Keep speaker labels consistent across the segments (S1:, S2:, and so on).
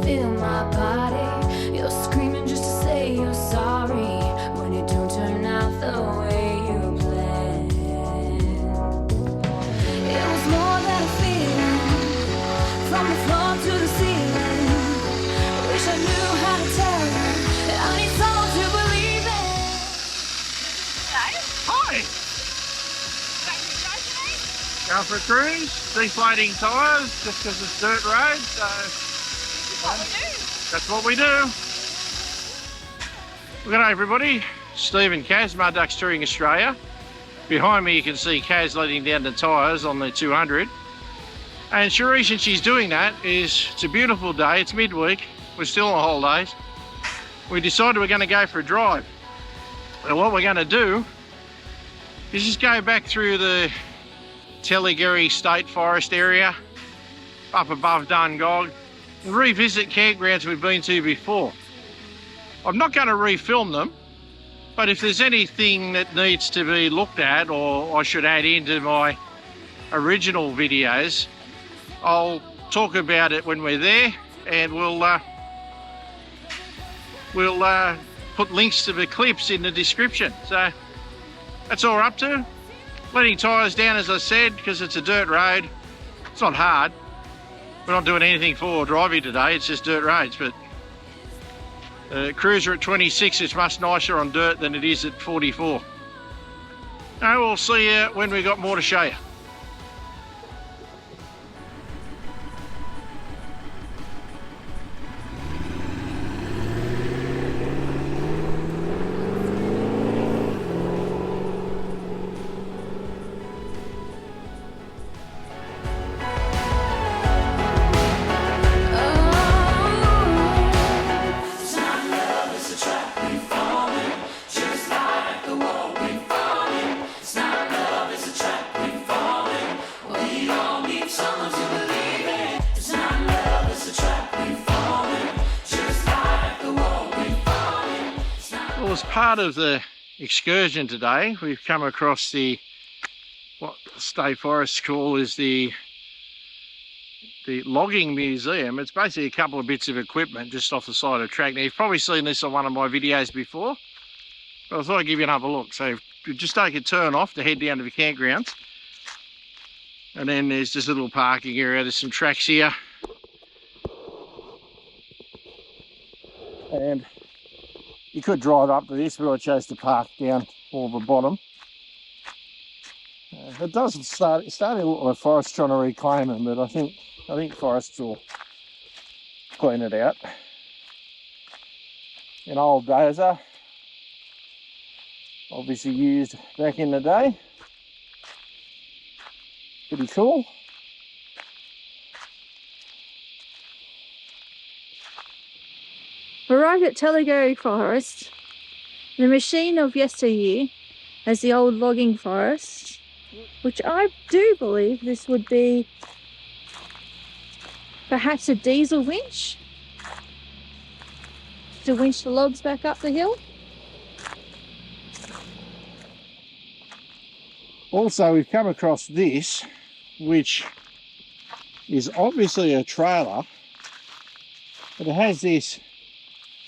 S1: feel my body. You're screaming just to say you're sorry when it don't turn out the way you planned. It was more than a feeling, from the floor to the ceiling. Wish I knew how to tell you that I need someone to believe in.
S2: Hi! Going for a cruise, deflating tyres just because it's dirt road, so that's what we do. Well, g'day everybody, Steve and Kaz, Mud Ducks Touring Australia. Behind me you can see Kaz letting down the tyres on the 200. And the reason she's doing that is it's a beautiful day, it's midweek, we're still on holidays. We decided we're going to go for a drive. And what we're going to do is just go back through the Telegherry State Forest area up above Dungog and revisit campgrounds we've been to before. I'm not going to refilm them, but if there's anything that needs to be looked at or I should add into my original videos, I'll talk about it when we're there, and we'll put links to the clips in the description. So that's all we're up to. Letting tyres down, as I said, because it's a dirt road. It's not hard. We're not doing anything for driving today, it's just dirt roads. But cruiser at 26 is much nicer on dirt than it is at 44. Now we'll see you when we've got more to show you. Well, as part of the excursion today, we've come across what the State Forests call is the logging museum. It's basically a couple of bits of equipment just off the side of the track. Now, you've probably seen this on one of my videos before, but I thought I'd give you another look. So you just take a turn off to head down to the campgrounds, and then there's this little parking area. There's some tracks here, and you could drive up to this, but I chose to park down more the bottom. It does start, it's starting to look like Forest trying to reclaim them, but I think Forests will clean it out. An old dozer, obviously used back in the day. Pretty cool.
S3: Arrived at Telegherry Forest. The machine of yesteryear as the old logging forest, which I do believe this would be perhaps a diesel winch to winch the logs back up the hill.
S2: Also, we've come across this, which is obviously a trailer, but it has this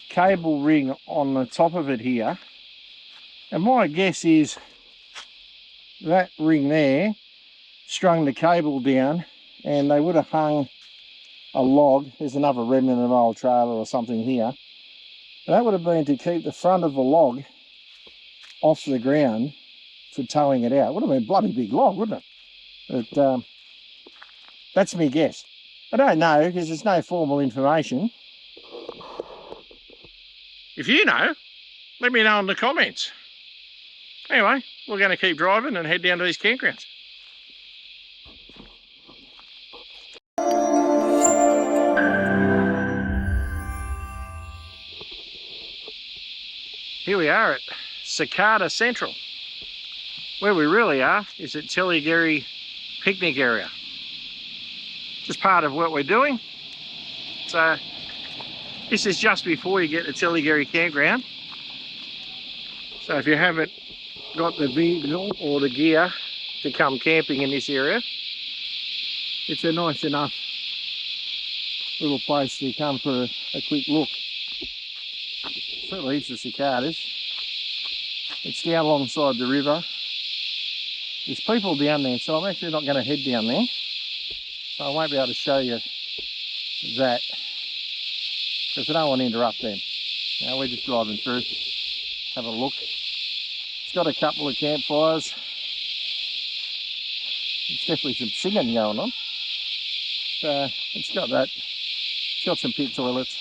S2: cable ring on the top of it here, and my guess is that ring there strung the cable down, and they would have hung a log. There's another remnant of an old trailer or something here, and that would have been to keep the front of the log off the ground for towing it out. Would have been a bloody big log, wouldn't it? But that's my guess. I don't know, because there's no formal information. If you know, let me know in the comments. Anyway, we're going to keep driving and head down to these campgrounds. Here we are at Cicada Central. Where we really are is at Telegherry picnic area. Just part of what we're doing. So this is just before you get to Telegherry campground. So if you haven't got the vehicle or the gear to come camping in this area, it's a nice enough little place to come for a quick look. Certainly heaps of cicadas. It's down alongside the river. There's people down there, so I'm actually not going to head down there. So I won't be able to show you that, because I don't want to interrupt them. Now we're just driving through, have a look. It's got a couple of campfires. There's definitely some singing going on. It's got that. It's got some pit toilets.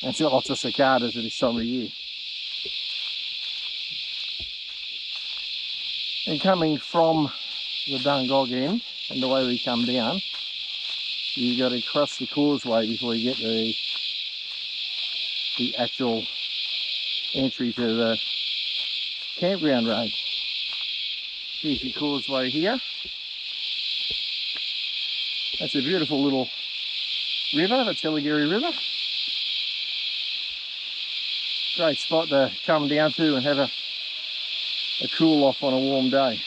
S2: And it's got lots of cicadas at this time of the year. And coming from the Dungog end, and the way we come down, you got to cross the causeway before you get to the actual entry to the campground road. Here's the causeway here. That's a beautiful little river, the Telegherry River. Great spot to come down to and have a cool off on a warm day.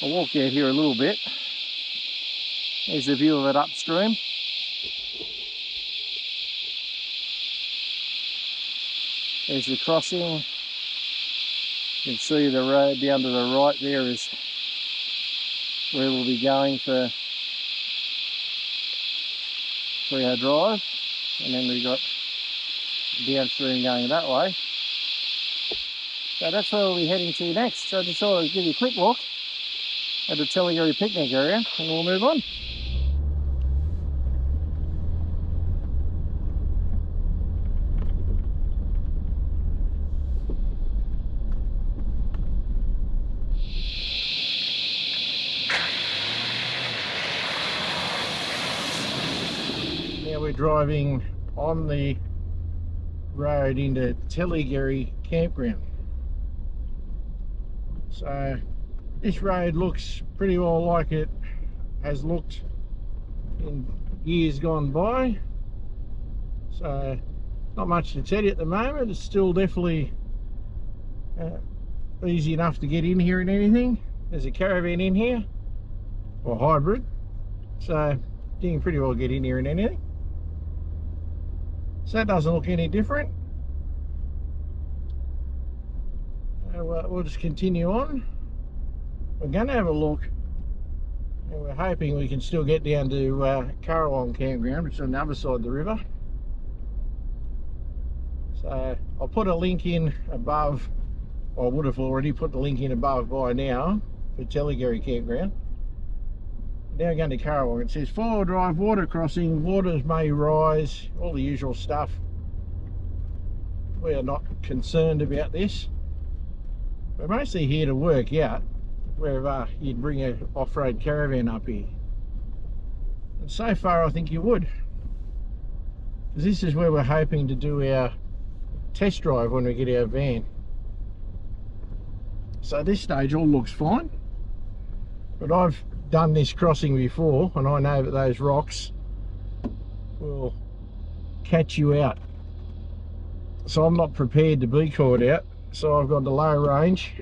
S2: I'll walk out here a little bit. There's the view of it upstream. There's the crossing. You can see the road down to the right there is where we'll be going for our drive. And then we've got downstream going that way. So that's where we'll be heading to next. So I just thought I'd give you a quick look at the Telegherry picnic area and we'll move on. Now we're driving on the road into Telegherry Campground. So this road looks pretty well like it has looked in years gone by. So not much to tell you at the moment. It's still definitely easy enough to get in here and anything. There's a caravan in here, or hybrid, so you can pretty well get in here and anything. So that doesn't look any different. We'll just continue on. We're going to have a look, and we're hoping we can still get down to Campground, which is on the other side of the river. So I'll put a link in above. I would have already put the link in above by now for Telegherry Campground. Now we're going to Carawong. It says 4-wheel drive, water crossing, waters may rise, all the usual stuff. We are not concerned about this. We're mostly here to work out wherever you'd bring an off-road caravan up here. And so far I think you would. Because this is where we're hoping to do our test drive when we get our van. So at this stage all looks fine. But I've done this crossing before and I know that those rocks will catch you out. So I'm not prepared to be caught out. So I've got the low range.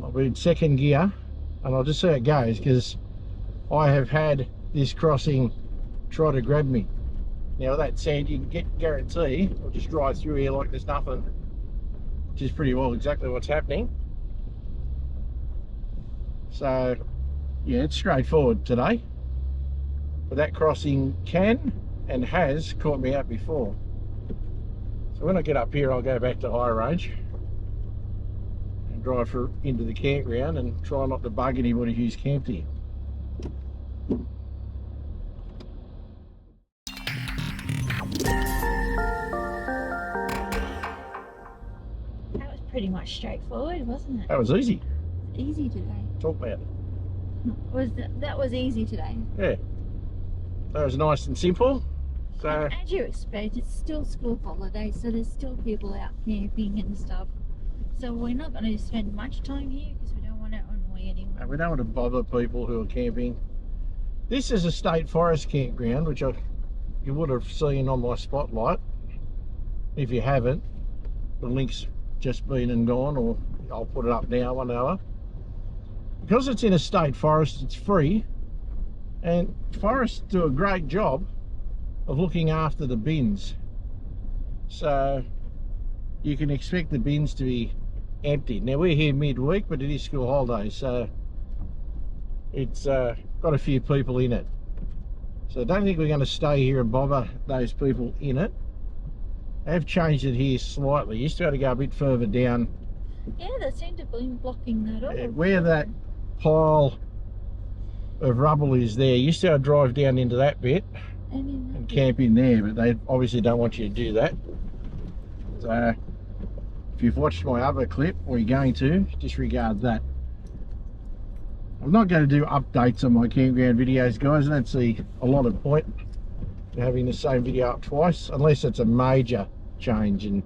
S2: I'll be in second gear and I'll just see how it goes, because I have had this crossing try to grab me. Now with that said, you can guarantee I'll just drive through here like there's nothing, which is pretty well exactly what's happening. So yeah, it's straightforward today, but that crossing can and has caught me out before. So when I get up here I'll go back to high range and drive into the campground and try not to bug anybody who's camped here.
S3: That was pretty much straightforward, wasn't it?
S2: That was easy.
S3: Easy today.
S2: Talk about it.
S3: That was easy today.
S2: Yeah, that was nice and simple. So
S3: As you expect, it's still school holidays, so there's still people out camping and stuff. So we're not going to spend much time here because we don't want to annoy anyone.
S2: and we don't want to bother people who are camping. This is a state forest campground, which you would have seen on my spotlight. If you haven't, the link's just been and gone, or I'll put it up now, 1 hour. because it's in a state forest, it's free, and forests do a great job of looking after the bins. So you can expect the bins to be emptied. Now we're here midweek, but it is school holidays, so it's got a few people in it. So I don't think we're going to stay here and bother those people in it. They've changed it here slightly. You used to have to go a bit further down.
S3: Yeah, they seem to be blocking that off.
S2: Where that pile of rubble is there, you used to have to drive down into that bit and camp in there, but they obviously don't want you to do that. So if you've watched my other clip, or you're going to, disregard that. I'm not going to do updates on my campground videos, guys. I don't see a lot of point in having the same video up twice, unless it's a major change, and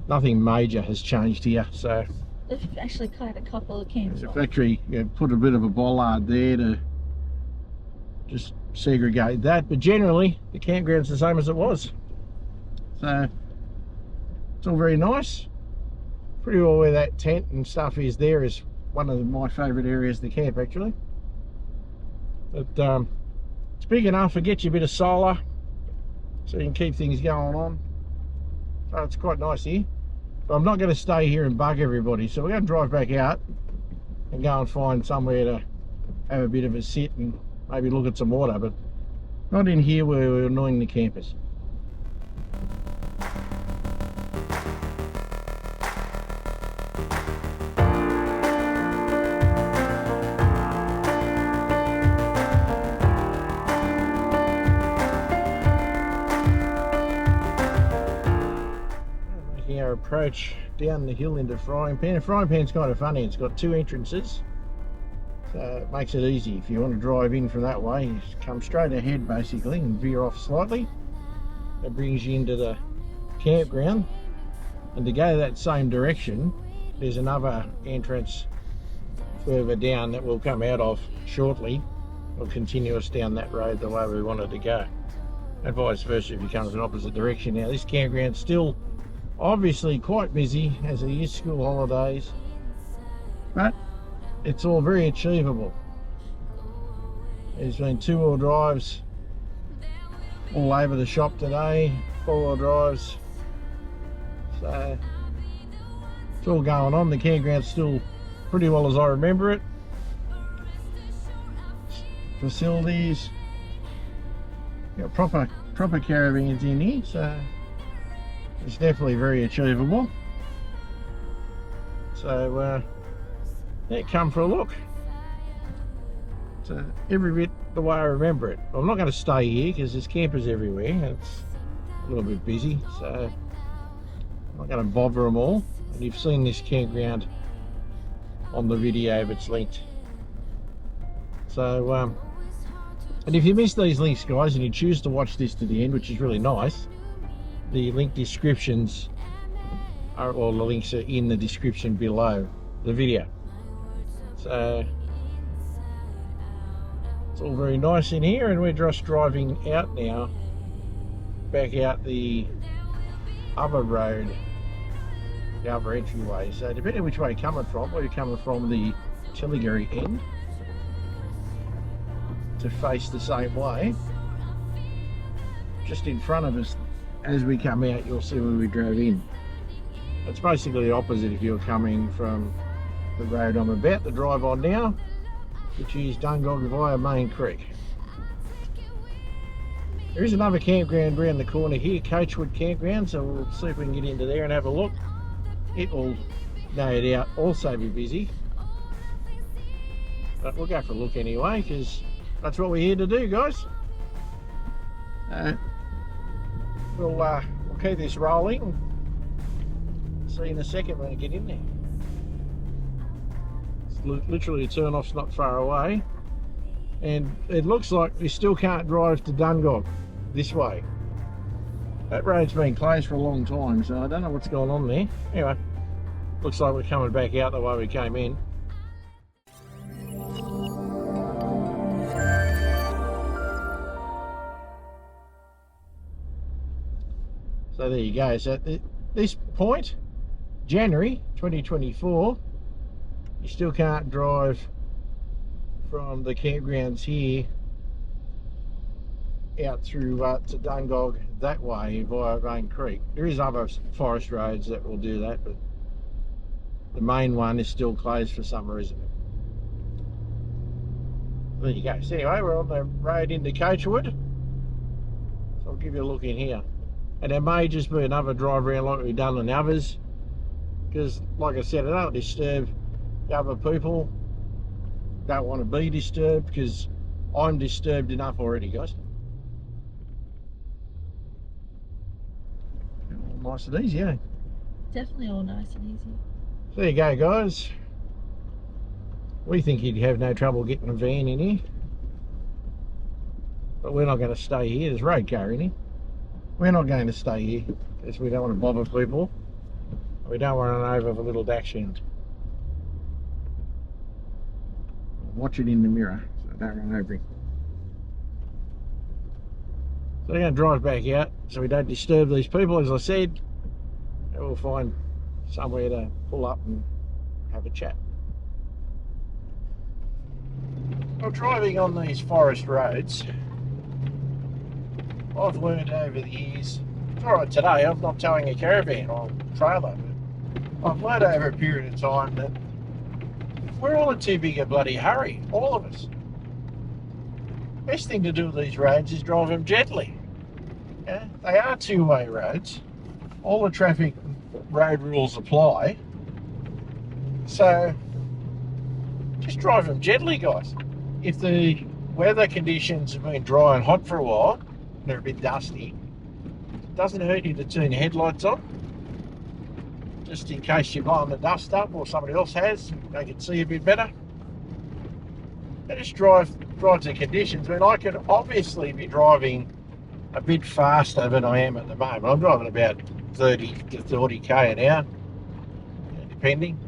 S2: nothing major has changed here. So
S3: they've actually cut a couple of camps.
S2: the factory, you know, put a bit of a bollard there to just segregate that, but generally the campground's the same as it was. So it's all very nice. Pretty well where that tent and stuff is there is one of my favourite areas to camp, actually. But it's big enough to get you a bit of solar, so you can keep things going on. So it's quite nice here. But I'm not going to stay here and bug everybody, so we're going to drive back out and go and find somewhere to have a bit of a sit and maybe look at some water, but not in here where we're annoying the campers. Making our approach down the hill into Frying Pan. Frying Pan's kind of funny, it's got two entrances. So it makes it easy. If you want to drive in from that way, you just come straight ahead basically and veer off slightly. That brings you into the campground. And to go that same direction, there's another entrance further down that we'll come out of shortly. Will continue us down that road the way we wanted to go. And vice versa if you come from the opposite direction. Now this campground's still obviously quite busy as it is school holidays, but it's all very achievable. There's been 2-wheel drives all over the shop today, 4-wheel drives, so it's all going on. The campground's still pretty well as I remember it. Facilities, got proper caravans in here, so it's definitely very achievable. So yeah, come for a look. It's every bit the way I remember it. I'm not going to stay here because there's campers everywhere. It's a little bit busy, so I'm not going to bother them all. And you've seen this campground on the video that's linked. So and if you miss these links, guys, and you choose to watch this to the end, which is really nice, the link descriptions are, or the links are in the description below the video. So it's all very nice in here, and we're just driving out now, back out the other road, the other entryway. So depending on which way you're coming from, whether you're coming from the Telegherry end to face the same way, just in front of us as we come out you'll see where we drove in. It's basically the opposite if you're coming from the road I'm about to drive on now, which is Dungog via Main Creek. There is another campground around the corner here, Coachwood Campground, so we'll see if we can get into there and have a look. It will no doubt also be busy, but we'll go for a look anyway because that's what we're here to do, guys. We'll keep this rolling. See you in a second when I get in there. It's literally a turn off's not far away, and it looks like we still can't drive to Dungog this way. That road's been closed for a long time, so I don't know what's going on there. Anyway, looks like we're coming back out the way we came in. So there you go. So at this point, January 2024, you still can't drive from the campgrounds here out through to Dungog that way via Rain Creek. There is other forest roads that will do that, but the main one is still closed for some reason. There you go. So anyway, we're on the road into Coachwood. So I'll give you a look in here. And there may just be another drive around like we've done on the others. Because, like I said, I don't disturb the other people. Don't want to be disturbed because I'm disturbed enough already, guys. Nice and easy, eh?
S3: Definitely all nice and easy.
S2: So there you go, guys. We think you'd have no trouble getting a van in here. But we're not going to stay here. There's road car in here. We're not going to stay here because we don't want to bother people. We don't want to run over the little dachshund. Watch it in the mirror so don't run over him. So we're going to drive back out so we don't disturb these people, as I said. And we'll find somewhere to pull up and have a chat. Well, driving on these forest roads, I've learned over the years, it's alright today, I'm not towing a caravan or trailer, but I've learned over a period of time that we're all in too big a bloody hurry, all of us. Best thing to do with these roads is drive them gently. Yeah? They are two-way roads. All the traffic road rules apply. So just drive them gently, guys. If the weather conditions have been dry and hot for a while, they're a bit dusty, it doesn't hurt you to turn your headlights on, just in case you're blowing the dust up or somebody else has, they can see a bit better. And just drive to conditions. I mean, I could obviously be driving a bit faster than I am at the moment. I'm driving about 30 to 40k an hour, depending.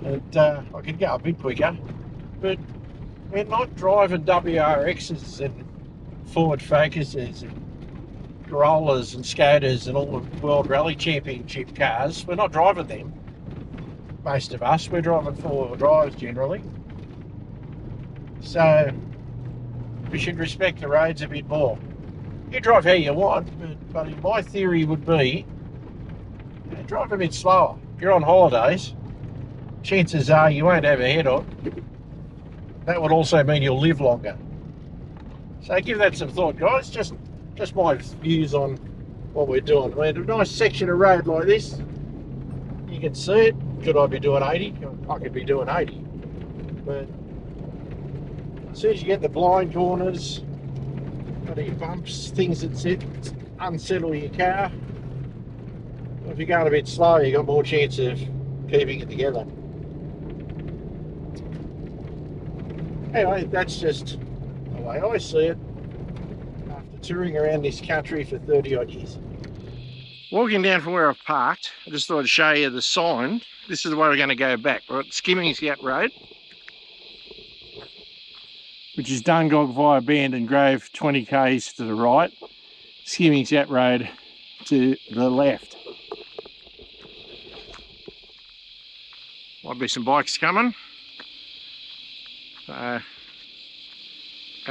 S2: And I could go a bit quicker, but we're not driving WRXs and Ford Focuses and Corollas and Skodas and all the World Rally Championship cars. We're not driving them, most of us. We're driving four-wheel drives generally. So we should respect the roads a bit more. You drive how you want, but my theory would be, drive a bit slower. If you're on holidays, chances are you won't have a head-on. That would also mean you'll live longer. So give that some thought, guys. Just my views on what we're doing. I mean, a nice section of road like this, you can see it. Could I be doing 80? I could be doing 80. But as soon as you get the blind corners, bloody bumps, things that unsettle your car, if you're going a bit slow, you've got more chance of keeping it together. Anyway, that's just the way I see it after touring around this country for 30 odd years. Walking down from where I've parked, I just thought I'd show you the sign. This is the way we're going to go back. We're at Skimmings Gap Road, which is Dungog via Bandon Grove, 20 k's to the right. Skimmings Gap Road to the left. Might be some bikes coming. Have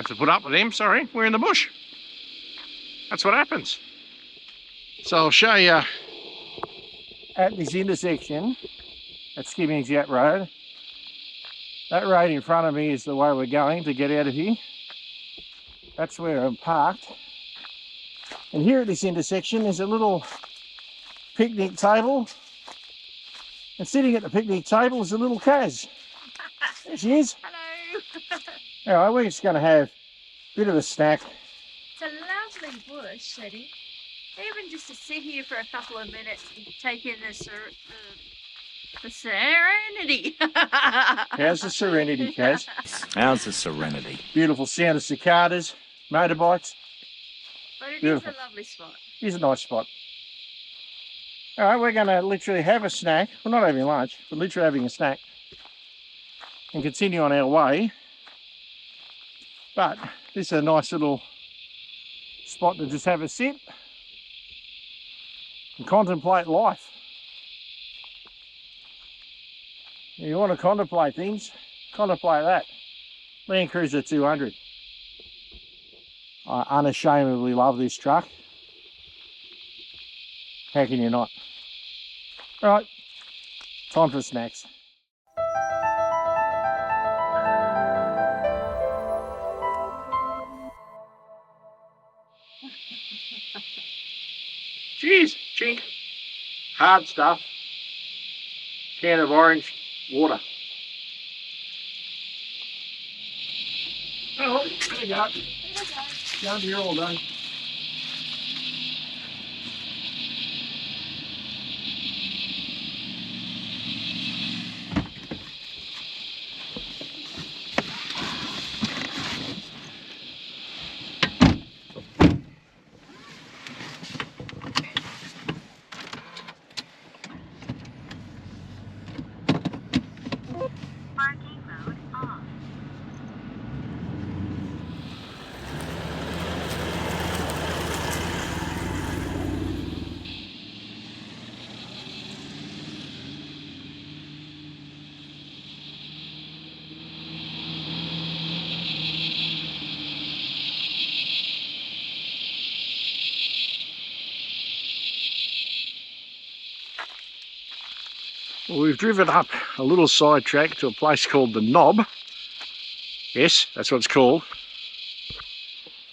S2: to put up with them, sorry, we're in the bush. That's what happens. So I'll show you at this intersection at Skimmings Gap Road. That road in front of me is the way we're going to get out of here. That's where I'm parked. And here at this intersection is a little picnic table. And sitting at the picnic table is a little Kaz. There she is.
S3: Hello.
S2: Alright, we're just going to have a bit of a snack.
S3: It's a lovely bush, Eddie. Even just to sit here for a couple of minutes and take in the serenity.
S2: How's the serenity, Kaz?
S4: How's the serenity?
S2: Beautiful sound of cicadas, motorbikes.
S3: But it
S2: Beautiful.
S3: is a lovely spot.
S2: It's a nice spot. Alright, we're going to literally have a snack. We're not having lunch, we're literally having a snack. And continue on our way. But this is a nice little spot to just have a sit and contemplate life. If you want to contemplate things, contemplate that. Land Cruiser 200. I unashamedly love this truck. How can you not? Alright, time for snacks. Cheers, chink. Hard stuff. Can of orange water. Oh, there you go. Down here all day. Well, we've driven up a little side track to a place called the Knob. Yes, that's what it's called.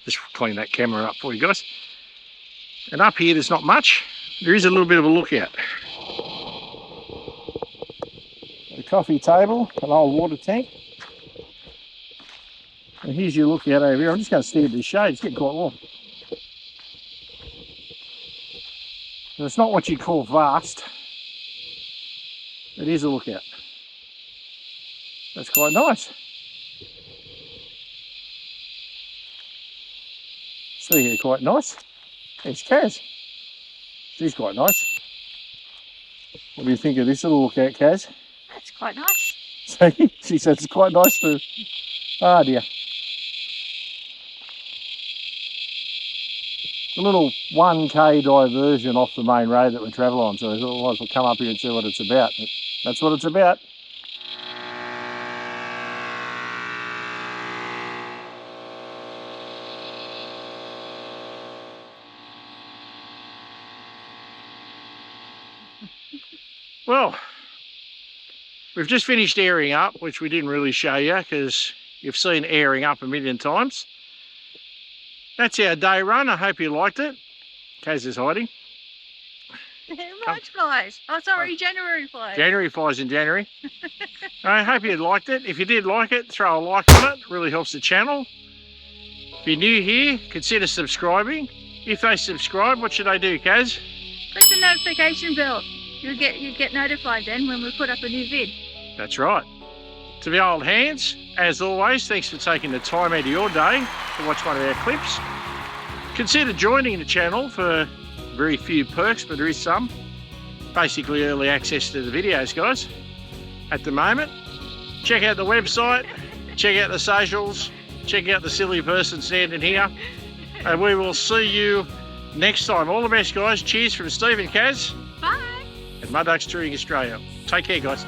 S2: Just clean that camera up for you guys. And up here there's not much. There is a little bit of a lookout. A coffee table, an old water tank. And here's your lookout over here. I'm just going to stare at the shade, it's getting quite warm. So it's not what you call vast. It is a lookout. That's quite nice. See here, quite nice. There's Kaz. She's quite nice. What do you think of this little lookout, Kaz?
S3: That's quite nice.
S2: See, she says it's quite nice too. Ah dear. A little 1k diversion off the main road that we travel on, so I thought we'll come up here and see what it's about. But that's what it's about. Well, we've just finished airing up, which we didn't really show you because you've seen airing up a million times. That's our day run. I hope you liked it. Kaz is hiding.
S3: March flies. Oh, sorry, January flies.
S2: January flies in January. I hope you liked it. If you did like it, throw a like on it. It really helps the channel. If you're new here, consider subscribing. If they subscribe, what should they do, Kaz?
S3: Click the notification bell. You'll get notified then when we put up a new vid.
S2: That's right. To the old hands, as always, thanks for taking the time out of your day to watch one of our clips. Consider joining the channel for very few perks, but there is some. Basically early access to the videos, guys, at the moment. Check out the website, check out the socials, check out the silly person standing here, and we will see you next time. All the best, guys. Cheers from Steve and Kaz.
S3: Bye.
S2: And Mud Ducks Touring Australia. Take care, guys.